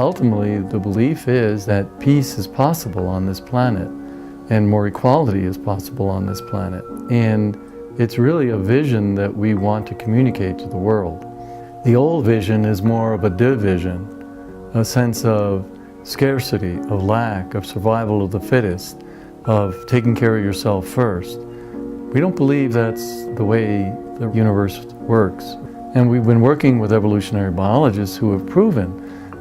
ultimately the belief is that peace is possible on this planet and more equality is possible on this planet. And it's really a vision that we want to communicate to the world. The old vision is more of a division, a sense of scarcity, of lack, of survival of the fittest, of taking care of yourself first. We don't believe that's the way the universe works. And we've been working with evolutionary biologists who have proven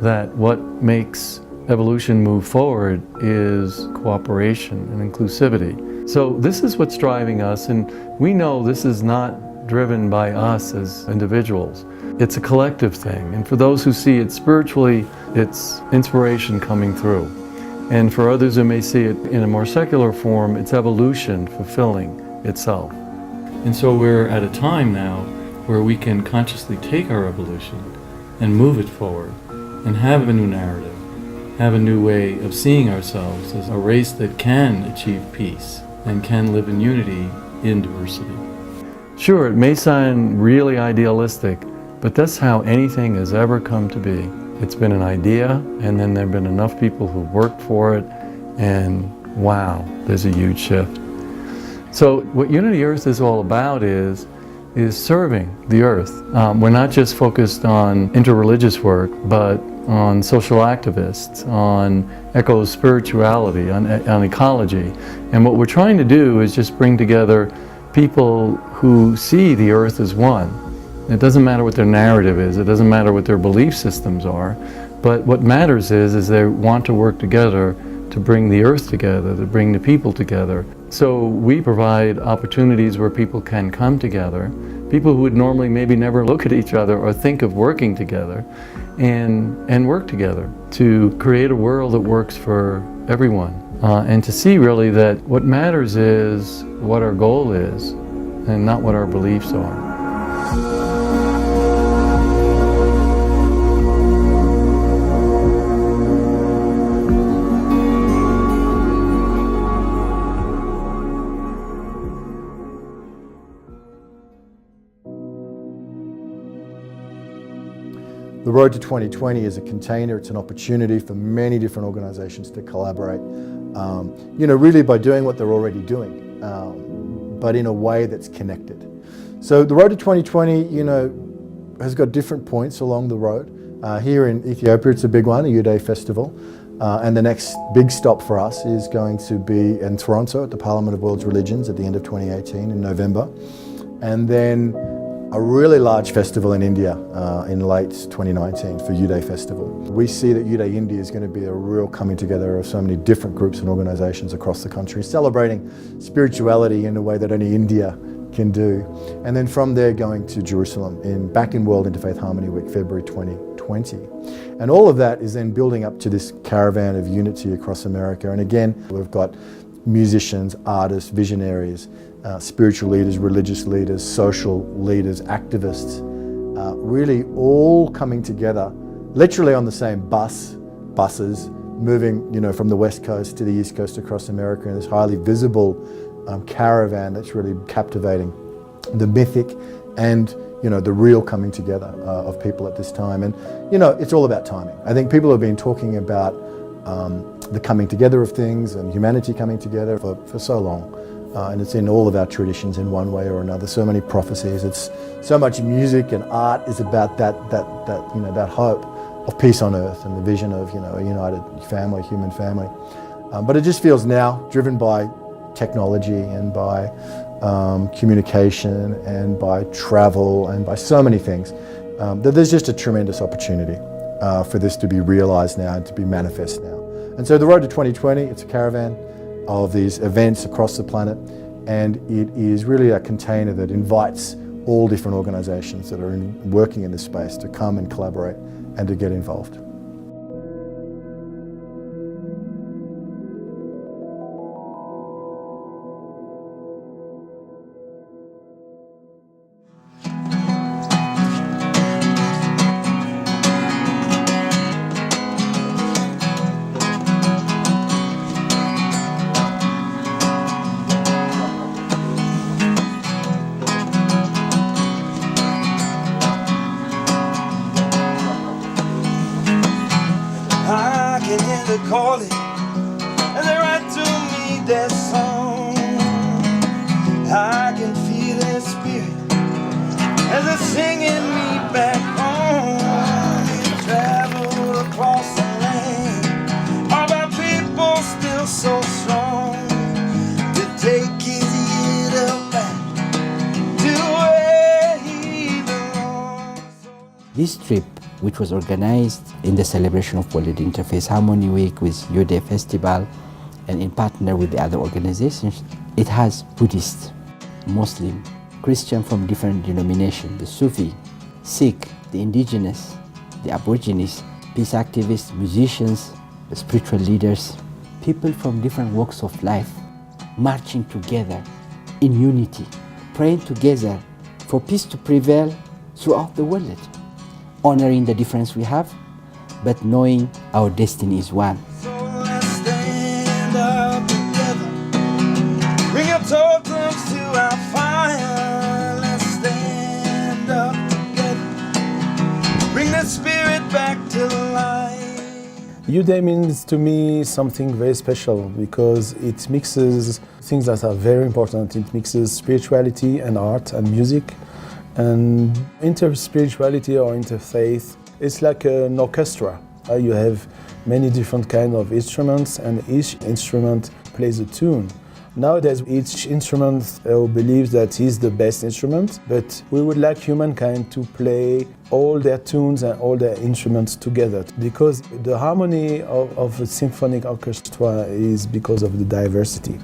that what makes evolution move forward is cooperation and inclusivity. So this is what's driving us, and we know this is not driven by us as individuals. It's a collective thing, and for those who see it spiritually, it's inspiration coming through. And for others who may see it in a more secular form, it's evolution fulfilling itself. And so we're at a time now where we can consciously take our evolution and move it forward and have a new narrative, have a new way of seeing ourselves as a race that can achieve peace and can live in unity in diversity. Sure, it may sound really idealistic, but that's how anything has ever come to be. It's been an idea, and then there have been enough people who worked for it, and wow, there's a huge shift. So what Unity Earth is all about is serving the Earth. We're not just focused on interreligious work, but on social activists, on eco-spirituality, on ecology. And what we're trying to do is just bring together people who see the Earth as one. It doesn't matter what their narrative is, it doesn't matter what their belief systems are, but what matters is they want to work together to bring the Earth together, to bring the people together. So we provide opportunities where people can come together, people who would normally maybe never look at each other or think of working together, and work together to create a world that works for everyone. And to see really that what matters is what our goal is and not what our beliefs are. The Road to 2020 is a container, it's an opportunity for many different organizations to collaborate, really by doing what they're already doing, but in a way that's connected. So the Road to 2020, has got different points along the road. Here in Ethiopia, it's a big one, a U-Day festival, and the next big stop for us is going to be in Toronto at the Parliament of World's Religions at the end of 2018 in November, and then a really large festival in India in late 2019 for U-Day Festival. We see that U-Day India is going to be a real coming together of so many different groups and organizations across the country, celebrating spirituality in a way that only India can do. And then from there going to Jerusalem back in World Interfaith Harmony Week, February 2020. And all of that is then building up to this caravan of unity across America. And again, we've got musicians, artists, visionaries, spiritual leaders, religious leaders, social leaders, activists, really all coming together, literally on the same buses, moving, from the West Coast to the East Coast across America in this highly visible caravan that's really captivating the mythic and, the real coming together of people at this time. And, it's all about timing. I think people have been talking about the coming together of things and humanity coming together for so long. And it's in all of our traditions in one way or another. So many prophecies. It's so much music and art is about that hope of peace on earth and the vision of a united family, human family. But it just feels now driven by technology and by communication and by travel and by so many things that there's just a tremendous opportunity for this to be realized now and to be manifest now. And so the Road to 2020, it's a caravan of these events across the planet, and it is really a container that invites all different organizations that are working in this space to come and collaborate and to get involved. can hear the calling as they write to me their song. I can feel their spirit as they're singing me back home. They travel across the land, all our people still so strong to take his ear back to where he belongs. This trip, which was organized in the celebration of World Interfaith Harmony Week with Youth Festival and in partner with the other organizations, it has Buddhist, Muslim, Christian from different denominations, the Sufi, Sikh, the indigenous, the Aborigines, peace activists, musicians, the spiritual leaders, people from different walks of life, marching together in unity, praying together for peace to prevail throughout the world, honoring the difference we have, but knowing our destiny is one. So let's stand up together, bring your totems to our fire. Let's stand up together, bring the spirit back to life. Youth Day means to me something very special because it mixes things that are very important. It mixes spirituality and art and music. And inter-spirituality or interfaith, it's like an orchestra. You have many different kinds of instruments and each instrument plays a tune. Nowadays each instrument believes that he's the best instrument, but we would like humankind to play all their tunes and all their instruments together, because the harmony of a symphonic orchestra is because of the diversity.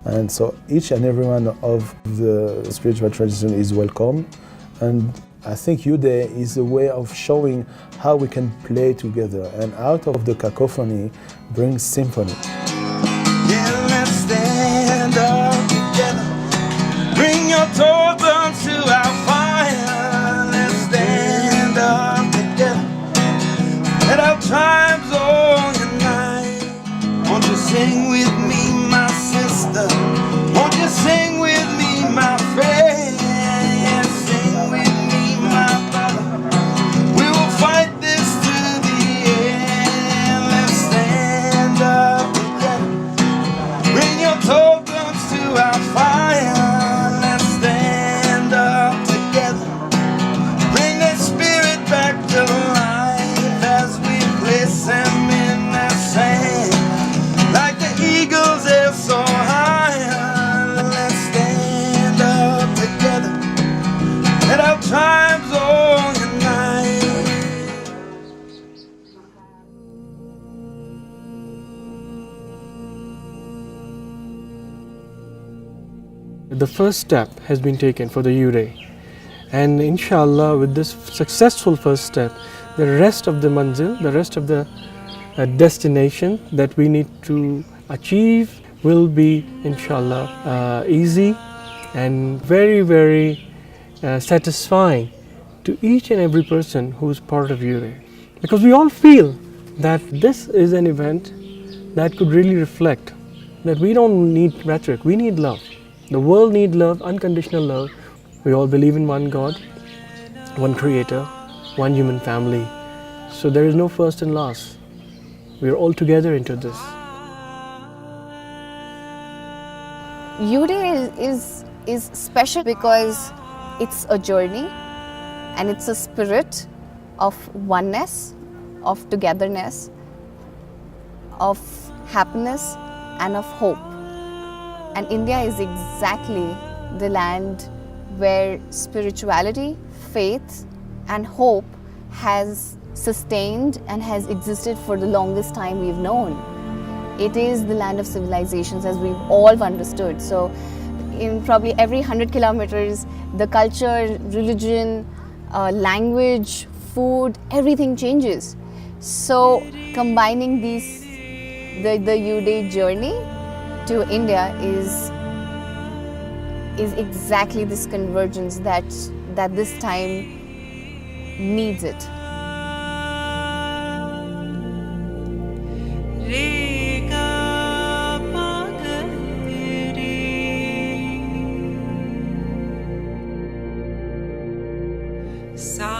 And so each and every one of the spiritual tradition is welcome. And I think Youth Day is a way of showing how we can play together and out of the cacophony bring symphony. Yeah, let's stand up together, bring your totems to our fire. Let's stand up together, let our tribes all unite. Won't you sing with me, my sister? Won't you sing with me, my friend? Tribes all unite. The first step has been taken for the Youth Day, and inshallah with this successful first step, the rest of the manzil, the rest of the destination that we need to achieve will be inshallah easy and very, very satisfying to each and every person who is part of Youth Day. Because we all feel that this is an event that could really reflect that we don't need rhetoric, we need love. The world needs love, unconditional love. We all believe in one God, one creator, one human family. So there is no first and last. We are all together into this. Youth Day is special because it's a journey and it's a spirit of oneness, of togetherness, of happiness and of hope. And India is exactly the land where spirituality, faith and hope has sustained and has existed for the longest time we've known. It is the land of civilizations as we've all understood. So in probably every 100 kilometers, the culture, religion, language, food, everything changes. So combining these, the Youth Day journey to India is exactly this convergence that this time needs it. Sa